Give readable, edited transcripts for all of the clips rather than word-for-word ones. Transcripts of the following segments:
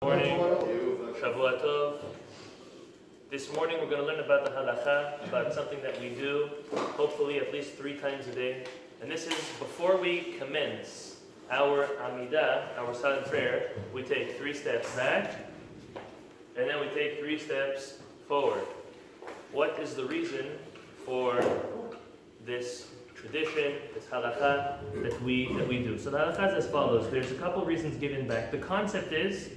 Morning, Shavua Tov. This morning we're going to learn about the halacha, about something that we do, hopefully at least 3 times a day. And this is before we commence our Amida, our silent prayer, we take 3 steps back, and then we take 3 steps forward. What is the reason for this tradition, this halacha that we do? So the halacha is as follows. There's a couple reasons given back. The concept is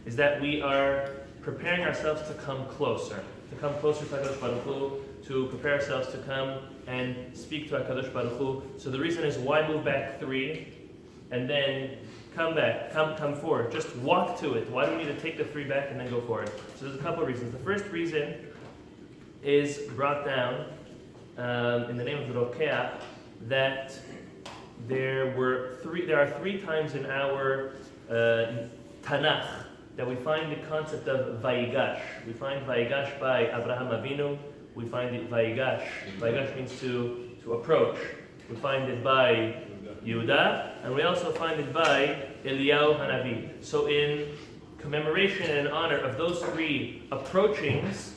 that we are preparing ourselves to come closer to HaKadosh Baruch Hu, to prepare ourselves to come and speak to HaKadosh Baruch Hu. So the reason is, why move back 3 and then come back, come forward? Just walk to it. Why do we need to take the 3 back and then go forward? So there's a couple of reasons. The first reason is brought down in the name of the Rokeach, that there are 3 times in our Tanakh that we find the concept of Vayigash. We find Vayigash by Abraham Avinu. We find it Vayigash. Vayigash means to approach. We find it by Yehuda, and we also find it by Eliyahu Hanavi. So in commemoration and in honor of those 3 approachings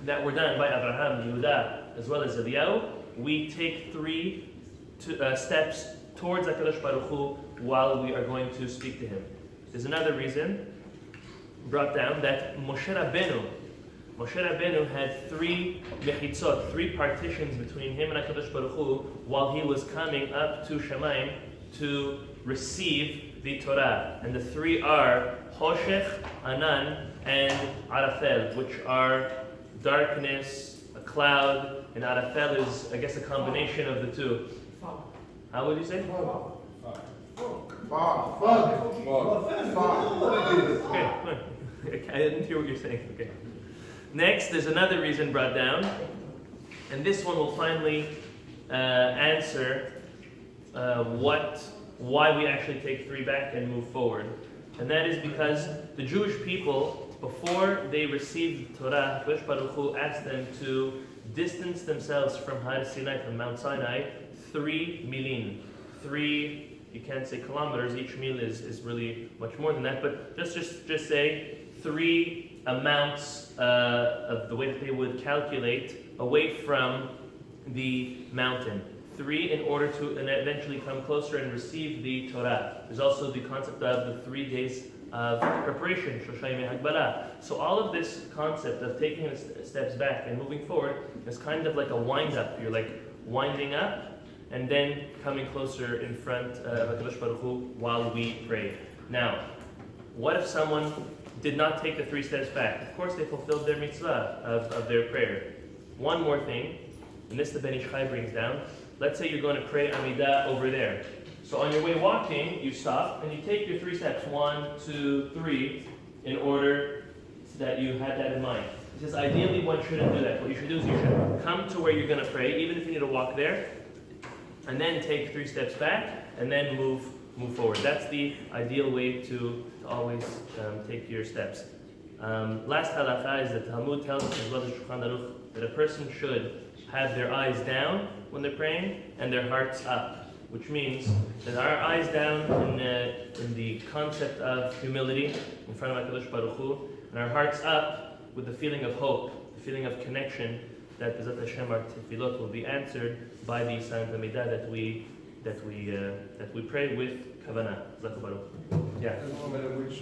that were done by Abraham, Yehuda, as well as Eliyahu, we take 3 steps towards HaKadosh Baruch Hu while we are going to speak to him. There's another reason brought down, that Moshe Rabbeinu had 3 mechitzot, 3 partitions between him and HaKadosh Baruch Hu while he was coming up to Shamayim to receive the Torah. And the 3 are Hoshech, Anan, and Arafel, which are darkness, a cloud, and Arafel is, I guess, a combination of the 2. How would you say? Okay, I didn't hear what you're saying. Okay. Next, there's another reason brought down, and this one will finally answer why we actually take 3 back and move forward. And that is because the Jewish people, before they received the Torah, HaKadosh Baruch Hu asked them to distance themselves from Har Sinai, from Mount Sinai, 3 milin. 3, you can't say kilometers, each mil is really much more than that, but just say 3 amounts of the way that they would calculate away from the mountain. 3 in order to eventually come closer and receive the Torah. There's also the concept of the 3 days of preparation, Shosha Yemei Hagbara. So all of this concept of taking steps back and moving forward is kind of like a wind-up. You're like winding up and then coming closer in front of HaKadosh Baruch Hu while we pray. Now, what if someone did not take the 3 steps back? Of course, they fulfilled their mitzvah of their prayer. One more thing, and this the Ben Ish Chai brings down. Let's say you're going to pray Amida over there. So on your way walking, you stop and you take your 3 steps, 1, 2, 3, in order that you had that in mind. He says ideally one shouldn't do that. What you should do is you should come to where you're going to pray, even if you need to walk there, and then take 3 steps back, and then move forward. That's the ideal way to always take your steps. Last halacha is that Talmud tells us, as well as Shulchan Aruch, that a person should have their eyes down when they're praying and their hearts up, which means that our eyes down in the concept of humility in front of HaKadosh Baruch Hu, and our hearts up with the feeling of hope, the feeling of connection, that B'ezrat Hashem our tefillot will be answered by the silent Amida that we pray with kavanah. Yeah. No matter which